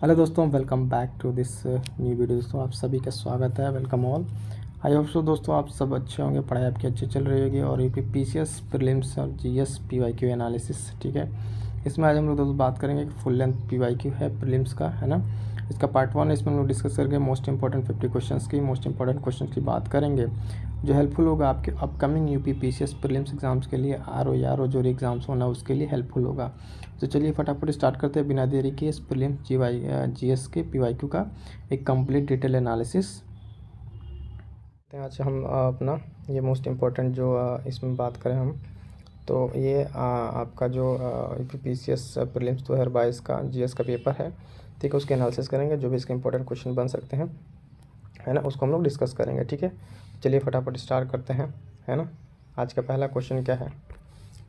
Hello दोस्तों, welcome back to this new video. दोस्तों आप सभी का स्वागत है, welcome all. I hope so दोस्तों आप सब अच्छे होंगे, पढ़ाई आपकी अच्छी चल रही होगी। और यूपी पीसीएस प्रीलिम्स और जीएस पीवाईक्यू एनालिसिस, ठीक है। इसमें आज हम लोग दोस्तों बात करेंगे कि फुल लेंथ पीवाईक्यू है प्रीलिम्स का, है ना। इसका पार्ट 1 है, इसमें हम लोग डिस्कस करेंगे मोस्ट इंपॉर्टेंट 50 क्वेश्चंस की, मोस्ट इंपॉर्टेंट क्वेश्चंस की बात करेंगे जो हेल्पफुल होगा आपके upcoming UP PCS prelims exams के लिए, आरओ जो एग्जाम्स होना उसके लिए हेल्पफुल होगा। तो चलिए फटाफट स्टार्ट करते हैं बिना देरी के इस प्रीलिम्स जीएस के पीवाईक्यू का एक कंप्लीट डिटेल एनालिसिस। आज हम अपना ये मोस्ट इम्पोर्टेंट जो इसमें बात करें हम, तो ये आपका जो यूपी पीसीएस प्रीलिम्स 2022 का जीएस का पेपर है, ठीक है। उसके एनालिसिस करेंगे, जो भी इसके इंपॉर्टेंट क्वेश्चन बन सकते हैं, है ना, उसको हम लोग डिस्कस करेंगे, ठीक है। चलिए फटाफट स्टार्ट करते हैं, है ना। आज का पहला क्वेश्चन क्या है,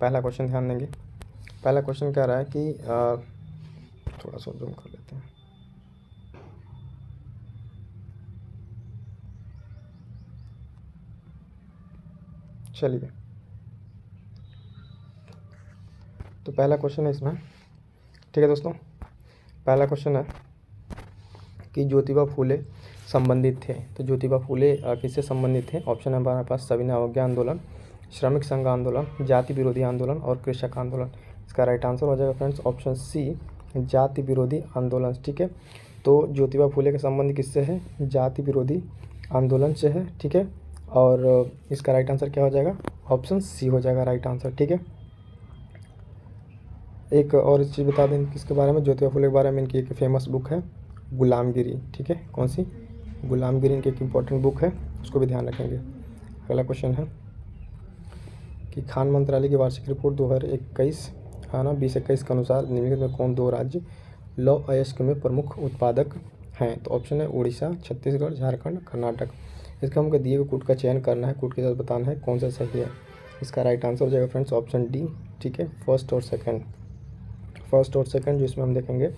पहला क्वेश्चन ध्यान देंगे। पहला क्वेश्चन क्या रहा है कि थोड़ा सा जूम कर लेते हैं। चलिए, तो पहला क्वेश्चन है इसमें, ठीक है दोस्तों। पहला क्वेश्चन है कि ज्योतिबा फूले संबंधित थे। तो ज्योतिबा फूले किससे संबंधित थे? ऑप्शन है हमारे पास सविनय अवज्ञा आंदोलन, श्रमिक संघ आंदोलन, जाति विरोधी आंदोलन और कृषक आंदोलन। इसका राइट आंसर हो जाएगा फ्रेंड्स ऑप्शन सी, जाति विरोधी आंदोलन, ठीक है। तो ज्योतिबा फूले का संबंध किससे है? जाति विरोधी आंदोलन से है, ठीक है। और इसका राइट आंसर क्या हो जाएगा? ऑप्शन सी हो जाएगा राइट आंसर, ठीक है। एक और चीज़ बता दें किसके बारे में, ज्योतिबा फूले के बारे में। इनकी एक फेमस बुक है गुलामगिरी, ठीक है। कौन सी? गुलामगिरी इनकी एक इम्पॉर्टेंट बुक है, उसको भी ध्यान रखेंगे। अगला क्वेश्चन है कि खान मंत्रालय की वार्षिक रिपोर्ट 2021 है ना 2021 के अनुसार निम्नलिखित में कौन दो राज्य लौह अयस्क में प्रमुख उत्पादक हैं? तो ऑप्शन है उड़ीसा, छत्तीसगढ़, झारखंड, कर्नाटक। इसका हमको दिए गए कूट का चयन करना है, कूट के साथ बताना है कौन सा सही है। इसका राइट आंसर हो जाएगा फ्रेंड्स ऑप्शन डी, ठीक है। फर्स्ट और सेकंड जो इसमें हम देखेंगे,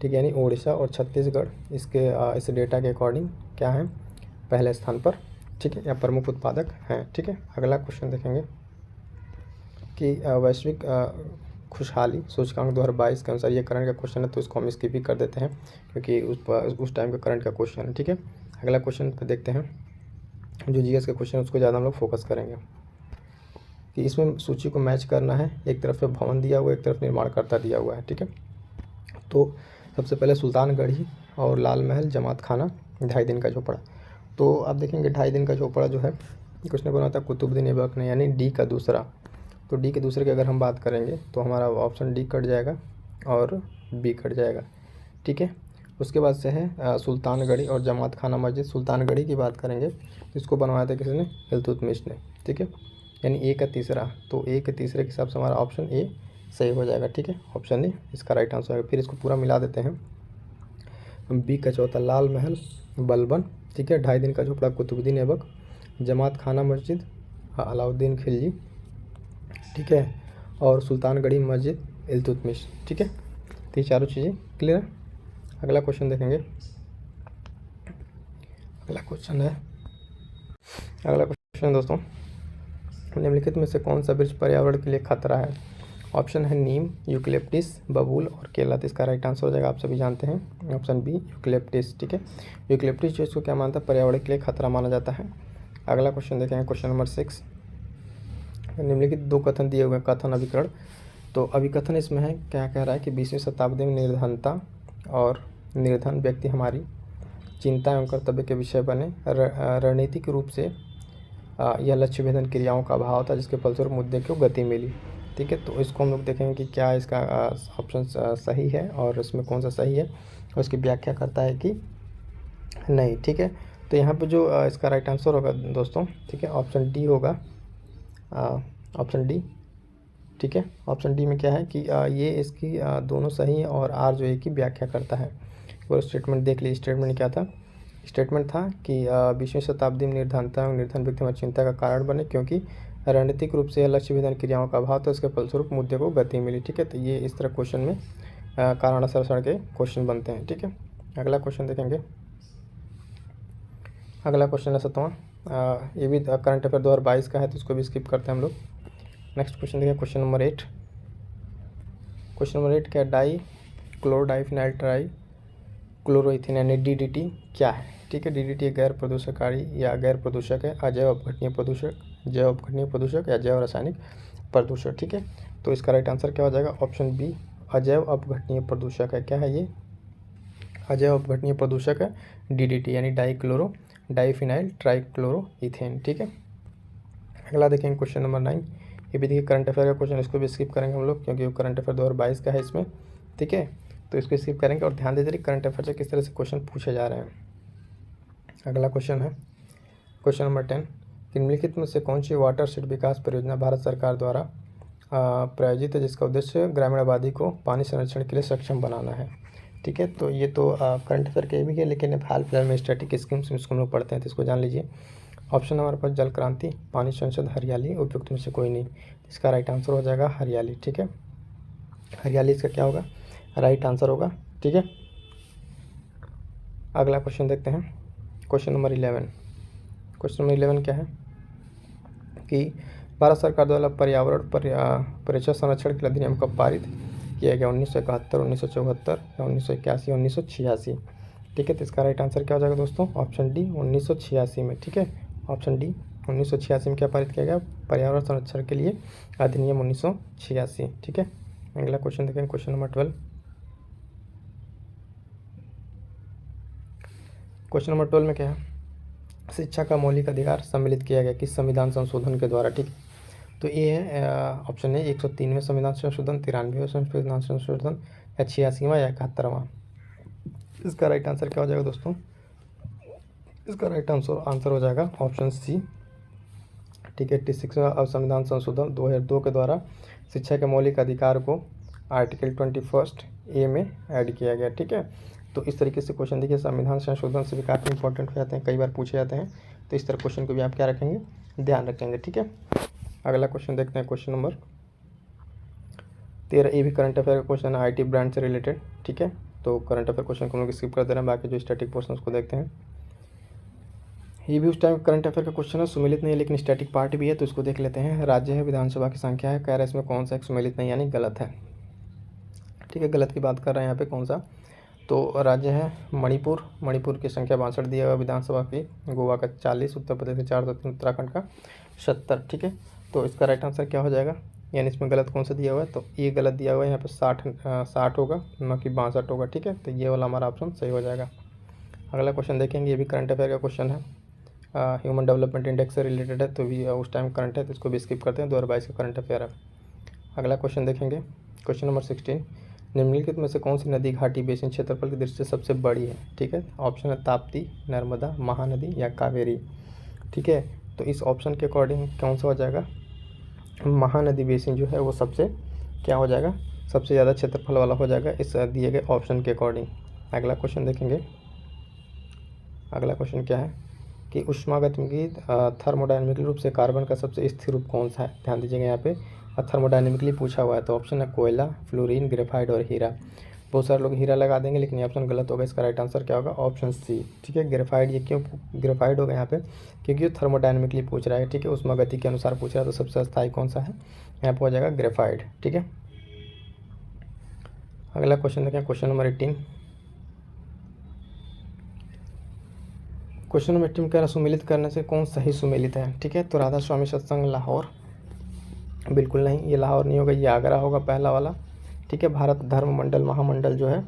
ठीक है, यानी उड़ीसा और छत्तीसगढ़ इसके इस डेटा के अकॉर्डिंग क्या है? पहले स्थान पर, ठीक है, या प्रमुख उत्पादक हैं, ठीक है। अगला क्वेश्चन देखेंगे कि वैश्विक खुशहाली सूचकांक 2022 के अनुसार, ये करंट का क्वेश्चन है तो इसको हम स्किप भी कर देते हैं क्योंकि उस टाइम का करंट का क्वेश्चन है, ठीक है। अगला क्वेश्चन पर देखते हैं, जो जीएस का क्वेश्चन है उसको ज़्यादा हम लोग फोकस करेंगे कि इसमें सूची को मैच करना है। एक तरफ पे भवन दिया हुआ है, एक तरफ निर्माणकर्ता दिया हुआ है, ठीक है। तो सबसे पहले सुल्तानगढ़ी और लाल महल जमात खाना 2.5 दिन का झोपड़ा। तो आप देखेंगे 2.5 दिन का झोपड़ा जो है किसने बनाया था? कुतुबुद्दीन ऐबक ने, यानी डी का दूसरा। तो डी के दूसरे की अगर हम बात करेंगे तो हमारा ऑप्शन डी कट जाएगा और बी कट जाएगा, ठीक है। उसके बाद से है सुल्तानगढ़ी और जमात खाना मस्जिद। सुल्तानगढ़ी की बात करेंगे तो इसको बनवाया था किसने? इल्तुतमिश ने, ठीक है। यानी ए का तीसरा, तो ए के तीसरे के हिसाब से हमारा ऑप्शन ए सही हो जाएगा, ठीक है। ऑप्शन ए इसका राइट आंसर है। फिर इसको पूरा मिला देते हैं। बी का चौथा लाल महल बलबन, ठीक है। 2.5 दिन का झोपड़ा कुतुबुद्दीन ऐबक, जमात खाना मस्जिद अलाउद्दीन खिलजी, ठीक है, और सुल्तानगढ़ी मस्जिद इल्तुतमिश, ठीक है। तो ये चारों चीज़ें क्लियर है। अगला क्वेश्चन देखेंगे। अगला क्वेश्चन दोस्तों, निम्नलिखित में से कौन सा वृक्ष पर्यावरण के लिए खतरा है? ऑप्शन है नीम, यूकलिप्टिस, बबूल और केला। तो इसका राइट आंसर हो जाएगा, आप सभी जानते हैं, ऑप्शन बी यूकलिप्टिस, ठीक है। यूकलिप्टिस जो इसको क्या मानता है? पर्यावरण के लिए खतरा माना जाता है। अगला क्वेश्चन देखेंगे, क्वेश्चन नंबर 6। निम्नलिखित दो कथन दिए हुए हैं, कथन अभिकरण। तो अभिकथन इसमें है, क्या कह रहा है कि 20वीं शताब्दी में निर्धनता और निर्धन व्यक्ति हमारी चिंता एवं कर्तव्य के विषय बने। रणनीतिक रूप से यह लक्ष्य भेदन क्रियाओं का अभाव था, जिसके फलस्वरूप मुद्दे को गति मिली, ठीक है। तो इसको हम लोग देखेंगे कि क्या इसका ऑप्शन सही है और इसमें कौन सा सही है, और उसकी व्याख्या करता है कि नहीं, ठीक है। तो यहाँ पे जो इसका राइट आंसर होगा दोस्तों, ठीक है, ऑप्शन डी होगा, ऑप्शन डी, ठीक है। ऑप्शन डी में क्या है कि ये इसकी दोनों सही है और आर जो है की व्याख्या करता है। वो स्टेटमेंट देख लीजिए, स्टेटमेंट क्या था? स्टेटमेंट था कि 20वीं शताब्दी में निर्धनता और निर्धन व्यक्ति में चिंता का कारण बने, क्योंकि रणनीतिक रूप से लक्ष्य विधान क्रियाओं का अभाव था, इसके फलस्वरूप मुद्दे को गति मिली, ठीक है। तो ये इस तरह क्वेश्चन में कारण असर के क्वेश्चन बनते हैं, ठीक है। अगला क्वेश्चन देखेंगे। अगला क्वेश्चन है 7वां, ये भी करंट अफेयर 2022 का है, तो इसको भी स्किप करते हैं हम लोग। नेक्स्ट क्वेश्चन देखें, क्वेश्चन नंबर 8। क्या डाई क्लोरोडाइफेनाइल ट्राई क्लोरोइथेन यानी DDT क्या है, ठीक है। DDT एक गैर प्रदूषकारी या गैर प्रदूषक है, अजैव अपघटनीय प्रदूषक, जैव अपघटनीय प्रदूषक या जैव रासायनिक प्रदूषक, ठीक है। तो इसका राइट आंसर क्या हो जाएगा, ऑप्शन बी अजैव अपघटनीय प्रदूषक है। क्या है ये, अजैव अपघटनीय प्रदूषक है DDT यानी डाइफिनाइल ट्राइक्लोरोइथेन, ठीक है। अगला देखेंगे क्वेश्चन नंबर 9। ये भी देखिए करंट अफेयर का क्वेश्चन, इसको भी स्किप करेंगे हम लोग क्योंकि वो करंट अफेयर 2022 का है इसमें, ठीक है। तो इसको स्किप करेंगे और ध्यान दीजिए करंट अफेयर से किस तरह से क्वेश्चन पूछे जा रहे हैं। अगला क्वेश्चन है क्वेश्चन नंबर 10। निम्नलिखित में से कौन सी वाटर शेड विकास परियोजना भारत सरकार द्वारा प्रायोजित है जिसका उद्देश्य ग्रामीण आबादी को पानी संरक्षण के लिए सक्षम बनाना है, ठीक है। तो ये तो करंट अफेयर के भी है, लेकिन हाल फिलहाल में स्टैटिक स्कीम्स इसको हम लोग पढ़ते हैं, तो इसको जान लीजिए। ऑप्शन हमारे पास जल क्रांति, पानी संसद, हरियाली, उपयुक्त में से कोई नहीं। इसका राइट आंसर हो जाएगा हरियाली, ठीक है। हरियाली इसका क्या होगा, राइट आंसर होगा, ठीक है। अगला क्वेश्चन देखते हैं क्वेश्चन नंबर 11। क्वेश्चन नंबर 11 क्या है कि भारत सरकार द्वारा पर्यावरण परिचय संरक्षण के अधिनियम कब पारित किया गया, 1971, 1974 या 1981, 1986, ठीक है। तो इसका राइट आंसर क्या हो जाएगा दोस्तों, ऑप्शन डी 1986 में, ठीक है। ऑप्शन डी 1986 में क्या पारित किया गया, पर्यावरण संरक्षण के लिए अधिनियम 1986, ठीक है। अगला क्वेश्चन देखेंगे क्वेश्चन नंबर 12। क्वेश्चन नंबर 12 में क्या है, शिक्षा का मौलिक अधिकार सम्मिलित किया गया किस संविधान संशोधन के द्वारा, ठीक। तो ये है ऑप्शन है 103वें संविधान संशोधन, 93वें संविधान संशोधन या 86वां या 71वां। इसका राइट आंसर क्या हो जाएगा दोस्तों, इसका राइट आंसर हो जाएगा ऑप्शन सी, ठीक है। 86वां संविधान संशोधन 2002 के द्वारा शिक्षा के मौलिक अधिकार को आर्टिकल 21A में ऐड किया गया, ठीक है। तो इस तरीके से क्वेश्चन देखिए, संविधान संशोधन से भी काफ़ी इंपॉर्टेंट हो जाते हैं, कई बार पूछे जाते हैं, तो इस तरह क्वेश्चन को भी आप क्या रखेंगे, ध्यान रखेंगे, ठीक है। अगला क्वेश्चन देखते हैं क्वेश्चन नंबर 13। ये भी करंट अफेयर का क्वेश्चन है, IT ब्रांड से रिलेटेड, ठीक है। तो करंट अफेयर क्वेश्चन को हम लोग स्किप कर दे रहे हैं, बाकी जो स्टैटिक पोर्शन उसको देखते हैं। ये भी उस टाइम करंट अफेयर का क्वेश्चन है, सुमेलित नहीं है लेकिन स्टैटिक पार्ट भी है, तो इसको देख लेते हैं। राज्य है, विधानसभा की संख्या है, कह रहे हैं इसमें कौन सा एक सुमेलित नहीं यानी गलत है, ठीक है। गलत की बात कर रहे हैं यहाँ पे, कौन सा, तो राज्य है मणिपुर, मणिपुर की संख्या 62 दिया हुआ, विधानसभा की गोवा का 40, उत्तर प्रदेश का 4, उत्तराखंड का 70, ठीक है। तो इसका राइट आंसर क्या हो जाएगा, यानी इसमें गलत कौन सा दिया हुआ है, तो ये गलत दिया हुआ है, यहाँ पे 60 होगा न कि 62 होगा, ठीक है। तो ये वाला हमारा ऑप्शन सही हो जाएगा। अगला क्वेश्चन देखेंगे, ये भी करंट अफेयर का क्वेश्चन है, ह्यूमन डेवलपमेंट इंडेक्स से रिलेटेड है, तो भी उस टाइम करंट है, तो इसको भी स्किप करते हैं, 2022 का करंट अफेयर है। अगला क्वेश्चन देखेंगे क्वेश्चन नंबर 16। निम्नलिखित में से कौन सी नदी घाटी बेसिन क्षेत्रफल की दृष्टि से सबसे बड़ी है, ठीक है। ऑप्शन है ताप्ती, नर्मदा, महानदी या कावेरी, ठीक है। तो इस ऑप्शन के अकॉर्डिंग कौन सा हो जाएगा, महानदी बेसिन जो है वो सबसे क्या हो जाएगा, सबसे ज़्यादा क्षेत्रफल वाला हो जाएगा इस दिए गए ऑप्शन के अकॉर्डिंग। अगला क्वेश्चन देखेंगे, अगला क्वेश्चन क्या है कि ऊष्मागतिकी थर्मोडायनेमिकली रूप से कार्बन का सबसे स्थिर रूप कौन सा है, ध्यान दीजिएगा यहाँ पे थर्मोडायनेमिकली पूछा हुआ है, तो ऑप्शन है कोयला, फ्लोरीन, ग्रेफाइट और हीरा। बहुत सारे लोग हीरा लगा देंगे लेकिन ये ऑप्शन गलत होगा, इसका राइट आंसर क्या होगा, ऑप्शन सी, ठीक है। ग्रेफाइट, ये क्यों ग्रेफाइट होगा यहाँ पे, क्योंकि थर्मोडायनेमिकली पूछ रहा है, ठीक है, ऊष्मागति के अनुसार पूछ रहा है, तो सबसे अस्थायी कौन सा है, यहाँ पर हो जाएगा ग्रेफाइट, ठीक है। अगला क्वेश्चन देखें क्वेश्चन नंबर 18। क्वेश्चन नंबर 18 कह रहा सुमेलित करने से कौन सही सुमेलित है, ठीक है। तो राधा स्वामी सत्संग लाहौर, बिल्कुल नहीं, ये लाहौर नहीं होगा, ये आगरा होगा पहला वाला, ठीक है। भारत धर्म मंडल महामंडल जो है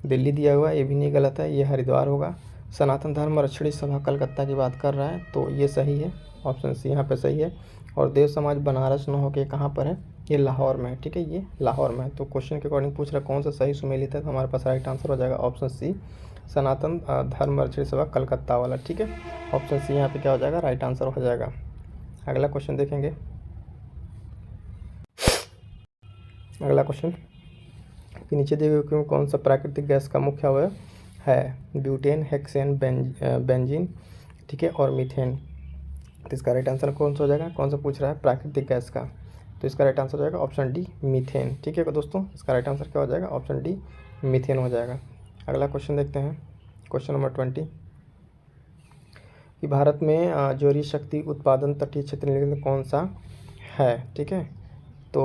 दिल्ली दिया हुआ है, ये भी नहीं, गलत है, ये हरिद्वार होगा। सनातन धर्म रक्षणी सभा कलकत्ता की बात कर रहा है, तो ये सही है, ऑप्शन सी यहाँ पे सही है। और देव समाज बनारस न होके कहाँ पर है, ये लाहौर में है, ठीक है, ये लाहौर में है। तो क्वेश्चन के अकॉर्डिंग पूछ रहा है कौन सा सही सुमेलित है, तो हमारे पास राइट आंसर हो जाएगा ऑप्शन सी, सनातन धर्म रक्षणी सभा कलकत्ता वाला, ठीक है। ऑप्शन सी यहाँ पे क्या हो जाएगा, राइट आंसर हो जाएगा। अगला क्वेश्चन देखेंगे, अगला क्वेश्चन कि नीचे दिए गए कौन सा प्राकृतिक गैस का मुख्य अवयव है, ब्यूटेन, हेक्सेन, बेंजीन, ठीक है, और मीथेन। तो इसका राइट आंसर कौन सा हो जाएगा, कौन सा पूछ रहा है प्राकृतिक गैस का, तो इसका राइट आंसर हो जाएगा ऑप्शन डी, मीथेन, ठीक है दोस्तों। इसका राइट आंसर क्या हो जाएगा, ऑप्शन डी, मीथेन हो जाएगा। अगला क्वेश्चन देखते हैं क्वेश्चन नंबर 20 कि भारत में जोरी शक्ति उत्पादन तटीय क्षेत्र में कौन सा है, ठीक है। तो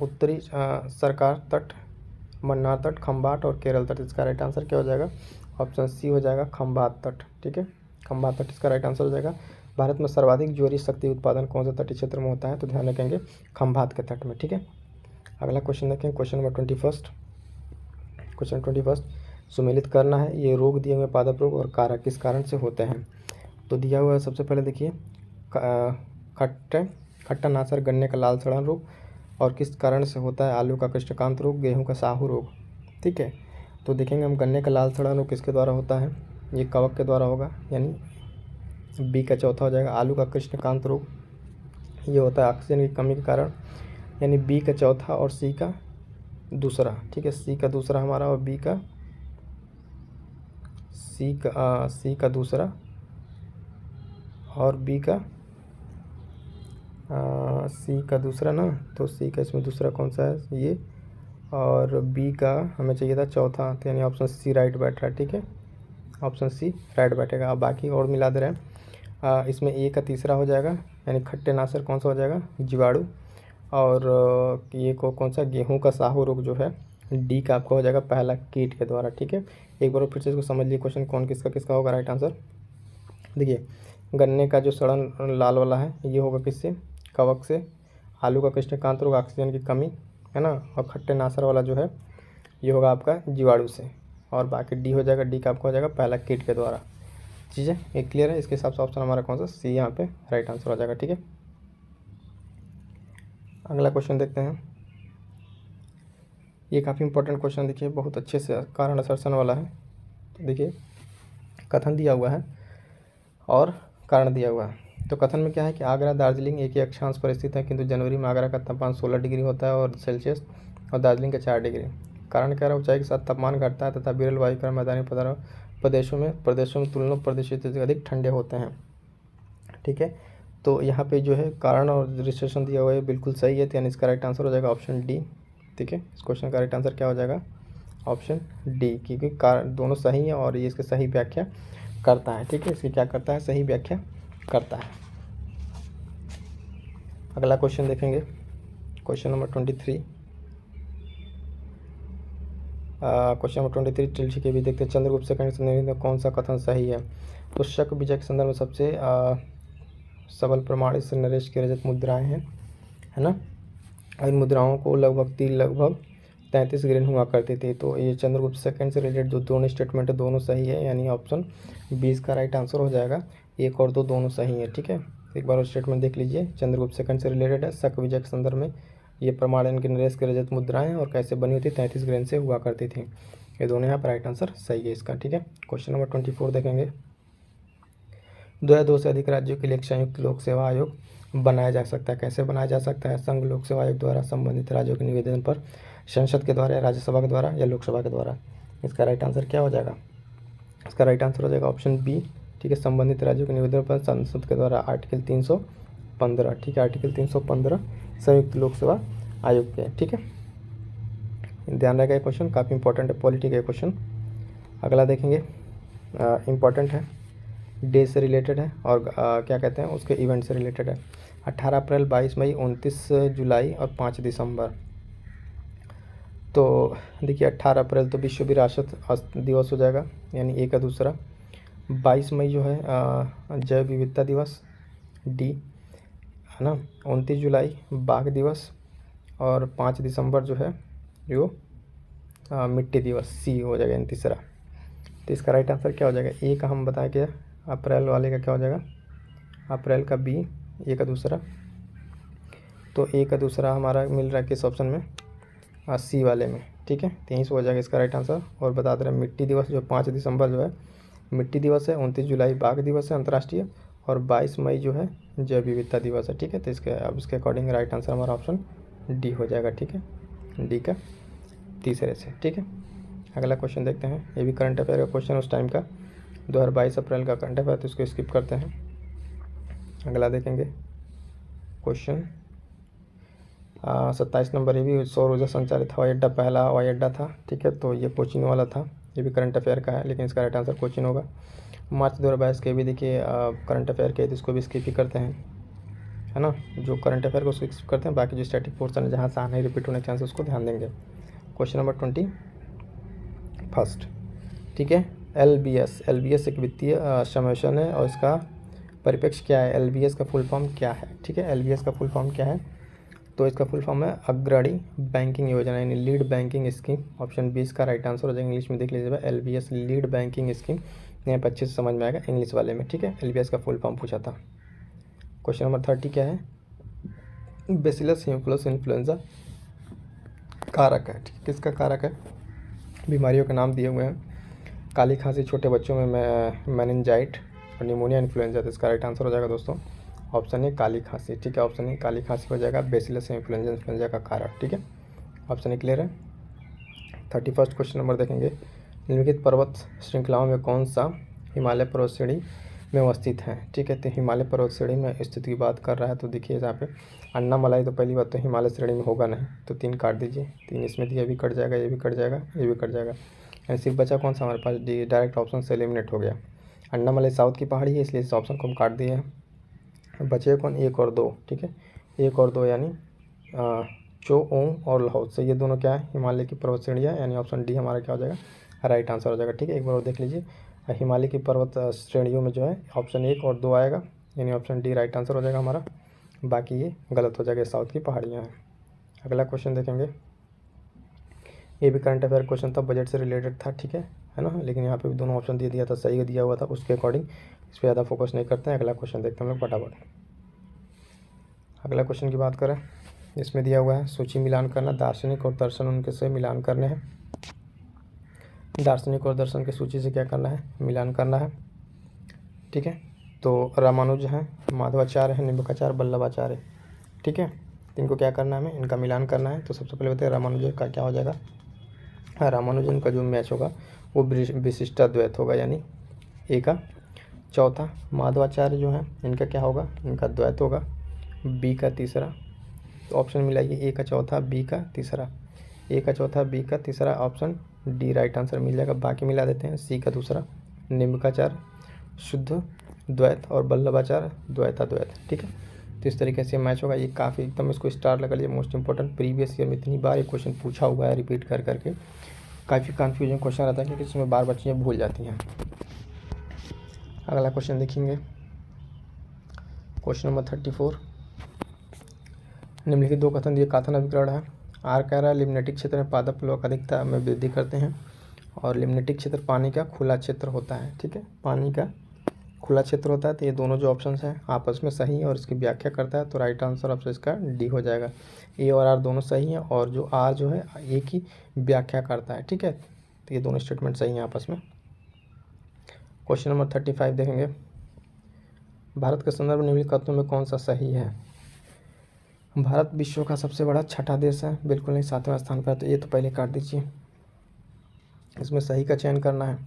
उत्तरी सरकार तट, मन्नार तट, खंभात और केरल तट। इसका राइट आंसर क्या हो जाएगा? ऑप्शन सी हो जाएगा खंभात तट। ठीक है, खंभात तट इसका राइट आंसर हो जाएगा। भारत में सर्वाधिक ज्वारीय शक्ति उत्पादन कौन से तटीय क्षेत्र में होता है? तो ध्यान रखेंगे खंभात के तट में। ठीक है, अगला क्वेश्चन देखें, क्वेश्चन नंबर 21। क्वेश्चन 21 सुमेलित करना है। ये रोग दिए हुए पादप रोग और कारक किस कारण से होते हैं? तो दिया हुआ है, सबसे पहले देखिए खट्टा नासर गन्ने का लाल सड़न रोग, और किस कारण से होता है? आलू का कृष्णकांत रोग, गेहूं का साहू रोग। ठीक है, तो देखेंगे हम गन्ने का लाल सड़न रोग किसके द्वारा होता है? ये कवक के द्वारा होगा, यानी बी का चौथा हो जाएगा। आलू का कृष्णकांत रोग ये होता है ऑक्सीजन की कमी के कारण, यानी बी का चौथा और सी का दूसरा। ठीक है, सी का दूसरा हमारा और बी का सी का दूसरा और बी का सी का दूसरा ना, तो सी का इसमें दूसरा कौन सा है? ये, और बी का हमें चाहिए था चौथा, तो यानी ऑप्शन सी राइट बैठ रहा है। ठीक है, ऑप्शन सी राइट बैठेगा। अब बाकी और मिला दे रहे हैं। इसमें ए का तीसरा हो जाएगा, यानी खट्टे नासर कौन सा हो जाएगा? जीवाणु। और ये को कौन सा? गेहूं का साहू रोग जो है डी का आपका हो जाएगा पहला, कीट के द्वारा। ठीक है, एक बार फिर से इसको समझ लिए क्वेश्चन कौन किसका किसका होगा राइट आंसर। देखिए गन्ने का जो सड़न लाल वाला है ये होगा किससे? कवक से। आलू का कृष्णकांत रोग ऑक्सीजन की कमी है ना, और खट्टे नासर वाला जो है ये होगा आपका जीवाणु से। और बाकी डी हो जाएगा, डी का आपका हो जाएगा पहला कीट के द्वारा। चीज़ें एक क्लियर है? इसके हिसाब से ऑप्शन हमारा कौन सा? सी यहाँ पे राइट आंसर हो जाएगा। ठीक है, अगला क्वेश्चन देखते हैं। ये काफ़ी इंपॉर्टेंट क्वेश्चन देखिए, बहुत अच्छे से कारण असर्शन वाला है। तो देखिए कथन दिया हुआ है और कारण दिया हुआ है। तो कथन में क्या है कि आगरा दार्जिलिंग एक ही अक्षांश पर स्थित है, किंतु जनवरी में आगरा का तापमान 16 डिग्री होता है और सेल्सियस, और दार्जिलिंग का 4 डिग्री। कारण क्या है? ऊंचाई के साथ तापमान घटता है तथा विरल वायुकरण मैदानी प्रदेशों में तुलना प्रदेशों से अधिक ठंडे होते हैं। ठीक है, तो यहाँ पे जो है कारण और रजिस्ट्रेशन दिया हुआ है बिल्कुल सही है, तो यानी इसका राइट आंसर हो जाएगा ऑप्शन डी। ठीक है, इस क्वेश्चन का राइट आंसर क्या हो जाएगा? ऑप्शन डी, क्योंकि कारण दोनों सही है और ये इसकी सही व्याख्या करता है। ठीक है, इसकी क्या करता है? सही व्याख्या करता है। अगला क्वेश्चन देखेंगे, क्वेश्चन नंबर 23। क्वेश्चन नंबर 23 ठीक है भी देखते हैं। चंद्रगुप्त सेकंड में कौन सा कथन सही है? तो शक विजय के संदर्भ में सबसे सबल प्रमाण इस नरेश की रजत मुद्राएं हैं, है ना। इन मुद्राओं को लगभग 33 ग्रेन हुआ करती थी। तो ये चंद्रगुप्त सेकंड से रिलेटेड जो दोनों स्टेटमेंट है दोनों सही है, यानी ऑप्शन 20 का राइट आंसर हो जाएगा। एक और दो दोनों सही है। ठीक है, एक बार स्टेटमेंट देख लीजिए। चंद्रगुप्त सेकंड से रिलेटेड है, शक विजय के संदर्भ में ये प्रमाण इनकी नरेश की रजत मुद्राएं और कैसे बनी होती 33 ग्रेन से हुआ करती थी। ये दोनों यहाँ पर राइट आंसर सही है इसका। ठीक है, क्वेश्चन नंबर 24 देखेंगे। 2 या 2 से अधिक राज्यों के लिए एक संयुक्त लोक सेवा आयोग बनाया जा सकता है। कैसे बनाया जा सकता है? संघ लोक सेवा आयोग द्वारा संबंधित राज्यों के निवेदन पर, संसद के द्वारा, राज्यसभा के द्वारा या लोकसभा के द्वारा। इसका राइट आंसर क्या हो जाएगा? इसका राइट आंसर हो जाएगा ऑप्शन बी। ठीक है, संबंधित राज्यों के निवेदन पर संसद के द्वारा आर्टिकल 315। ठीक है, आर्टिकल 315 संयुक्त लोक सेवा आयोग के। ठीक है, ध्यान रखा, क्वेश्चन काफ़ी इंपॉर्टेंट है, पॉलिटी का क्वेश्चन। अगला देखेंगे, इम्पॉर्टेंट है, डे से रिलेटेड है और क्या कहते हैं उसके इवेंट से रिलेटेड है। 18 अप्रैल, 22 मई, 29 जुलाई और 5 दिसंबर। तो देखिए 18 अप्रैल तो विश्व विरासत दिवस हो जाएगा, यानी ए का दूसरा। 22 मई जो है जैव विविधता दिवस, डी, है ना। 29 जुलाई बाघ दिवस, और 5 दिसंबर जो है जो मिट्टी दिवस, सी हो जाएगा इन तीसरा। तो इसका राइट आंसर क्या हो जाएगा? ए का हम बताया गया, अप्रैल वाले का क्या हो जाएगा? अप्रैल का बी, ए का दूसरा। तो ए का दूसरा हमारा मिल रहा है किस ऑप्शन में? सी वाले में। ठीक है, 23 हो जाएगा इसका राइट आंसर। और बता दे रहे हैं मिट्टी दिवस जो 5 दिसंबर जो है मिट्टी दिवस है, 29 जुलाई बाघ दिवस है अंतर्राष्ट्रीय, और 22 मई जो है जैव विविधता दिवस है। ठीक है, तो इसके अब इसके अकॉर्डिंग राइट आंसर हमारा ऑप्शन डी हो जाएगा। ठीक है, डी का तीसरे से। ठीक है, अगला क्वेश्चन देखते हैं। ये भी करंट अफेयर का क्वेश्चन उस टाइम का, 2022 अप्रैल का करंट अफेयर, तो इसको स्किप करते हैं। अगला देखेंगे क्वेश्चन 27 नंबर। ये भी सौर ऊर्जा संचालित हवाई अड्डा पहला हवाई अड्डा था। ठीक है, तो ये कोचिन वाला था, ये भी करंट अफेयर का है, लेकिन इसका राइट आंसर कोचिन होगा। मार्च 2022 के भी देखिए करंट अफेयर के, तो इसको भी स्किप ही करते हैं, है ना। जो करंट अफेयर को स्किप करते हैं, बाकी जो स्टैटिक पोर्सन है जहाँ से आने रिपीट होने के चांस उसको ध्यान देंगे। क्वेश्चन नंबर 21, ठीक है। LBS एक वित्तीय समावेशन है और इसका परिप्रेक्ष्य क्या है, LBS का फुल फॉर्म क्या है, ठीक है। LBS का फुल फॉर्म क्या है, तो इसका फुल फॉर्म है अग्रणी बैंकिंग योजना, यानी लीड बैंकिंग स्कीम। ऑप्शन 20 का राइट आंसर हो जाएगा। इंग्लिश में देख लीजिएगा, LBS लीड बैंकिंग स्कीम, यहाँ पर अच्छे से समझ में आएगा इंग्लिश वाले में, ठीक है। LBS का फुल फॉर्म पूछा था। क्वेश्चन नंबर 30 क्या है, बेसिलस हीमोफिलस इन्फ्लुएंजा कारक है, ठीक है। किसका कारक है, बीमारियों के नाम दिए हुए हैं, काली खांसी, छोटे बच्चों में मेनिनजाइट और निमोनिया, इन्फ्लुएंजा। तो इसका राइट आंसर हो जाएगा दोस्तों ऑप्शन ए काली खांसी, ठीक है। ऑप्शन ए काली खांसी हो जाएगा बेसिलस इन्फ्लुएंजा का कारक, ठीक है। ऑप्शन ए क्लियर है। 31 क्वेश्चन नंबर देखेंगे, निम्नलिखित पर्वत श्रृंखलाओं में कौन सा हिमालय पर्वत श्रेणी में अवस्थित है, ठीक है। तो हिमालय पर्वत श्रेणी में स्थिति की बात कर रहा है, तो देखिए यहाँ पे अन्नामलाई, तो पहली बात तो हिमालय श्रेणी में होगा नहीं, तो 3 काट दीजिए, 3 इसमें दिया, भी कट जाएगा, ये भी कट जाएगा, ये भी कट जाएगा, यानी सिर्फ बचा कौन सा हमारे पास, डी, डायरेक्ट ऑप्शन से एलिमिनेट हो गया। अन्नामलाई साउथ की पहाड़ी है, इसलिए इस ऑप्शन को हम काट दिए हैं। बचे कौन, 1 और 2, ठीक है। 1 और 2 यानी चोओंग और लाहौल से, ये दोनों क्या है, हिमालय की पर्वत श्रेणियाँ, यानी ऑप्शन डी हमारा क्या हो जाएगा, राइट आंसर हो जाएगा, ठीक है। एक बार और देख लीजिए, हिमालय की पर्वत श्रेणियों में जो है ऑप्शन 1 और 2 आएगा, यानी ऑप्शन डी राइट आंसर हो जाएगा हमारा, बाकी ये गलत हो जाएगा, साउथ की पहाड़ियाँ हैं। अगला क्वेश्चन देखेंगे, ये भी करंट अफेयर क्वेश्चन था, बजट से रिलेटेड था, ठीक है ना। लेकिन यहाँ पे भी दोनों ऑप्शन दिया था, सही दिया हुआ था, उसके अकॉर्डिंग इस पर ज़्यादा फोकस नहीं करते हैं। अगला क्वेश्चन देखते हैं हम लोग फटाफट। अगला क्वेश्चन की बात करें, इसमें दिया हुआ है सूची मिलान करना, दार्शनिक और दर्शन उनके से मिलान करने हैं। दार्शनिक और दर्शन की सूची से क्या करना है, मिलान करना है, ठीक है। तो रामानुज हैं, माधवाचार्य है, निम्बकाचार्य, वल्लभाचार्य, ठीक है। इनको क्या करना है, हमें इनका मिलान करना है। तो सबसे पहले बताइए रामानुजन का क्या हो जाएगा, रामानुजन का जो मैच होगा वो विशिष्टाद्वैत होगा, यानी ए का चौथा। माधवाचार्य जो है इनका क्या होगा, इनका द्वैत होगा, बी का तीसरा। तो ऑप्शन मिलाइए, ए का चौथा, बी का तीसरा, ए का चौथा, बी का तीसरा, ऑप्शन डी राइट आंसर मिल जाएगा। बाकी मिला देते हैं, सी का दूसरा, निम्बकाचार्य शुद्ध द्वैत और वल्लभाचार्य द्वैताद्वैत, ठीक है। तो इस तरीके से मैच होगा, ये काफ़ी एकदम इसको स्टार लगा लिए, मोस्ट इंपॉर्टेंट, प्रीवियस ईयर में इतनी बार ये क्वेश्चन पूछा हुआ है, रिपीट कर करके काफ़ी कन्फ्यूजन क्वेश्चन रहता है, क्योंकि इसमें बार बच्चियाँ भूल जाती हैं। अगला क्वेश्चन देखेंगे, क्वेश्चन नंबर 34, निम्नलिखित 2 कथन दिए, कथन अभिकरण है। आर कह रहा है लिम्नेटिक क्षेत्र में पादप प्लवक अधिकता में वृद्धि करते हैं, और लिम्नेटिक क्षेत्र पानी का खुला क्षेत्र होता है, ठीक है, पानी का खुला क्षेत्र होता है। तो ये दोनों जो ऑप्शन हैं आपस में सही है और इसकी व्याख्या करता है, तो राइट आंसर ऑप्शन इसका डी हो जाएगा। ए और आर दोनों सही हैं, और जो आर जो है ए की व्याख्या करता है, ठीक है। तो ये दोनों स्टेटमेंट सही हैं आपस में। क्वेश्चन नंबर 35 देखेंगे, भारत के संदर्भ निम्नलिखित कथनों में कौन सा सही है। भारत विश्व का सबसे बड़ा छठा देश है, बिल्कुल नहीं, 7वें स्थान पर है, तो ये तो पहले काट दीजिए, इसमें सही का चयन करना है।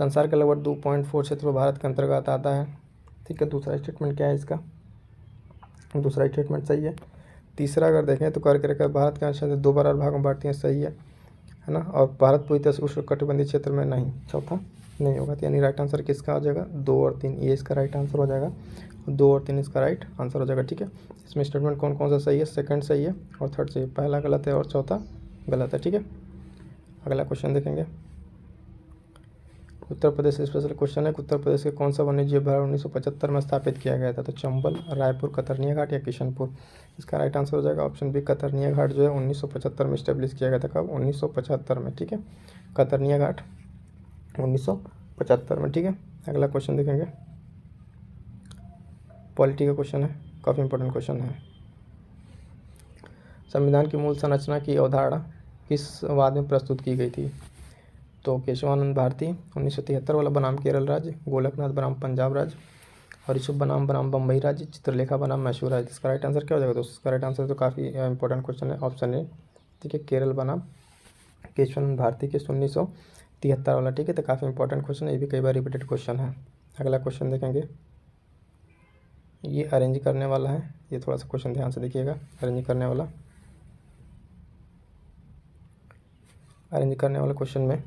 संसार के लगभग 2.4 क्षेत्र भारत के अंतर्गत आता है, ठीक है। दूसरा स्टेटमेंट क्या है इसका, दूसरा स्टेटमेंट सही है। तीसरा अगर देखें तो करके रखा, भारत के अंश 2 बराबर भागों में बांटती है, सही है ना। और भारत पूरी तरह से उष्णकटिबंधीय क्षेत्र में नहीं, चौथा नहीं होगा, तो यानी राइट आंसर किसका हो जाएगा, 2 और 3, ये इसका राइट आंसर हो जाएगा, 2 और 3 इसका राइट आंसर हो जाएगा, ठीक है। इसमें स्टेटमेंट कौन कौन सा सही है, सेकंड सही है और थर्ड सही है, पहला गलत है और चौथा गलत है, ठीक है। अगला क्वेश्चन देखेंगे, उत्तर प्रदेश स्पेशल क्वेश्चन है, उत्तर प्रदेश के कौन सा वन्यजीव अभयारण्य 1975 में स्थापित किया गया था। तो चंबल, रायपुर, कतरनिया घाट या किशनपुर, इसका राइट आंसर हो जाएगा ऑप्शन बी, कतरनिया घाट जो है 1975 में स्टेब्लिश किया गया था। कब, 1975 में, ठीक है। कतरनिया घाट 1975 में, ठीक है। अगला क्वेश्चन देखेंगे, पॉलिटी का क्वेश्चन है, काफ़ी इंपॉर्टेंट क्वेश्चन है। संविधान की मूल संरचना की अवधारणा किस वाद में प्रस्तुत की गई थी। तो केशवानंद भारती 1973 वाला बनाम केरल राज्य, गोलकनाथ बनाम पंजाब राज्य, और ऋषभ बनाम बम्बई राज्य, चित्रलेखा बनाम मैसूर राज्य। इसका राइट आंसर क्या हो जाएगा दोस्तों, इसका राइट आंसर तो काफ़ी इंपॉर्टेंट क्वेश्चन है, ऑप्शन ए, ठीक है, केरल बनाम केशवानंद भारती के 1973 वाला, ठीक है। तो काफ़ी इंपॉर्टेंट क्वेश्चन है, ये भी कई बार रिपीटेड क्वेश्चन है। अगला क्वेश्चन देखेंगे, ये अरेंज करने वाला है, ये थोड़ा सा क्वेश्चन ध्यान से देखिएगा। अरेंज करने वाला क्वेश्चन में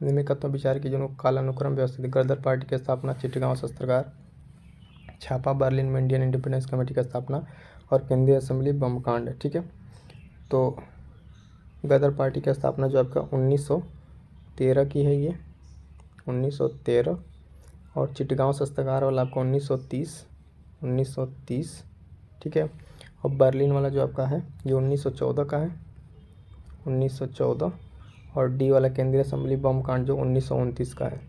निम्नलिखित विचार की जो कालानुक्रम व्यवस्थित, गदर पार्टी की स्थापना, चिटगांव शस्त्रागार, छापा बर्लिन में इंडियन इंडिपेंडेंस कमेटी की स्थापना, और केंद्रीय असेंबली बम कांड, ठीक है। तो गदर पार्टी की स्थापना जो आपका 1913 की है, ये 1913। और चिटगांव शस्त्रागार वाला आपका 1930, ठीक है। और बर्लिन वाला जो आपका है ये 1914 का है, 1914। और डी वाला केंद्रीय असेंबली बम कांड जो 1929 का है,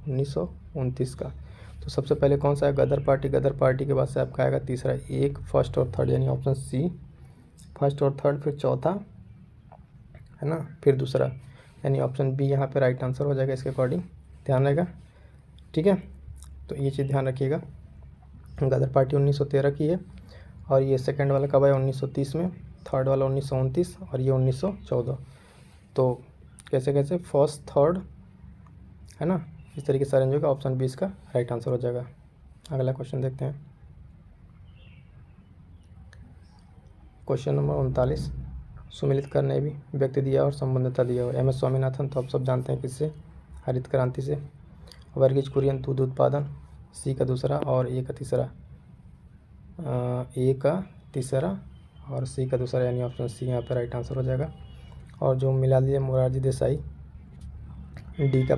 1929 का। तो सबसे पहले कौन सा है? गदर पार्टी। गदर पार्टी के बाद से आपका आएगा तीसरा, एक, फर्स्ट और थर्ड, यानी ऑप्शन सी, फर्स्ट और थर्ड, फिर चौथा, है ना, फिर दूसरा, यानी ऑप्शन बी यहाँ पे राइट आंसर हो जाएगा इसके अकॉर्डिंग। ध्यान रहेगा, ठीक है। तो ये चीज़ ध्यान रखिएगा, गदर पार्टी 1913 की है। और ये सेकंड वाला कब आया? 1930 में। थर्ड वाला 1929 और ये 1914। तो कैसे कैसे, फर्स्ट, थर्ड, है ना, इस तरीके से अरेंज होगा। ऑप्शन बी इसका राइट आंसर हो जाएगा। अगला क्वेश्चन देखते हैं, क्वेश्चन नंबर 39। सुमिलित करने भी व्यक्ति दिया और संबंधता दिया हुआ। एम.एस. स्वामीनाथन, तो आप सब जानते हैं किससे? हरित क्रांति से। वर्गीज कुरियन, दूध उत्पादन, सी का दूसरा और ए का तीसरा, ए का तीसरा और सी का दूसरा, यानी ऑप्शन सी यहाँ पर राइट आंसर हो जाएगा। और जो मिला दिया मोरारजी देसाई, डी का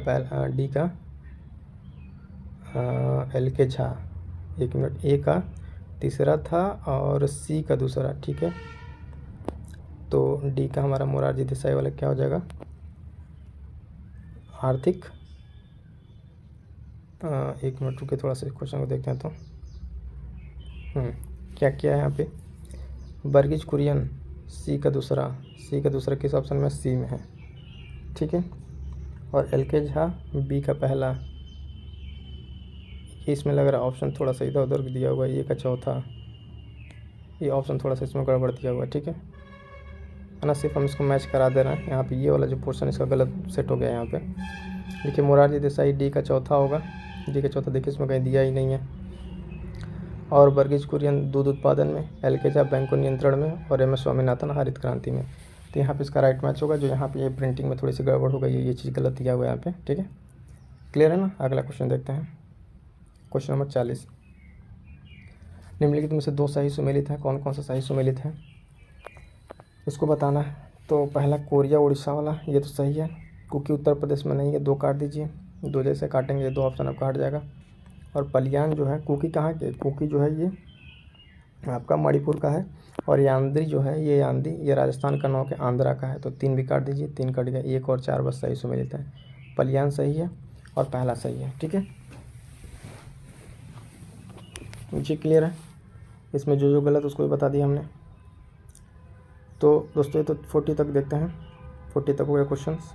एल के झा, एक मिनट, ए का तीसरा था और सी का दूसरा, ठीक है। तो डी का हमारा मोरारजी देसाई वाला क्या हो जाएगा? आर्थिक, एक मिनट रुके, थोड़ा सा क्वेश्चन को देखते हैं। तो क्या किया है यहाँ पे? वर्गीज कुरियन, सी का दूसरा किस ऑप्शन में? सी में है, ठीक है। और एल के झा, बी का पहला, ये इसमें लग रहा है ऑप्शन थोड़ा सा इधर उधर दिया हुआ है। ए का चौथा, ये ऑप्शन थोड़ा सा इसमें गड़बड़ दिया हुआ है, ठीक है ना। सिर्फ हम इसको मैच करा दे रहे हैं। यहाँ पे ये वाला जो पोर्शन इसका गलत सेट हो गया यहाँ पे। देखिए मोरारजी देसाई डी का चौथा होगा, डी का चौथा, देखिए इसमें कहीं दिया ही नहीं है। और वर्गीज कुरियन दूध उत्पादन में, एल के झा बैंकों नियंत्रण में और एम.एस. स्वामीनाथन हरित क्रांति में। तो यहाँ पे इसका राइट मैच होगा। जो यहाँ पे ये प्रिंटिंग में थोड़ी सी गड़बड़ हो गई है, ये चीज़ गलत दिया हुआ है यहाँ पे, ठीक है। क्लियर है ना। अगला क्वेश्चन देखते हैं, क्वेश्चन नंबर 40। निम्नलिखित में से दो सही सुमेलित हैं। कौन कौन सा सही सुमेलित है इसको बताना है। तो पहला कोरिया उड़ीसा वाला, ये तो सही है। कुकी उत्तर प्रदेश में नहीं है, दो काट दीजिए, दो जैसे काटेंगे दो ऑप्शन आपका हट जाएगा। और पलियान जो है, कुकी कहाँ के? कुकी जो है ये आपका मणिपुर का है। और यांद्री जो है, ये यांदी, ये राजस्थान का नाम के आंध्रा का है। तो तीन भी काट दीजिए, तीन कट गया, एक और चार बस सही सुमेलित है। पलियान सही है और पहला सही है, ठीक है। नीचे क्लियर है। इसमें जो जो गलत उसको भी बता दिया हमने। तो दोस्तों ये तो 40 तक देखते हैं, 40 तक हो गया क्वेश्चंस।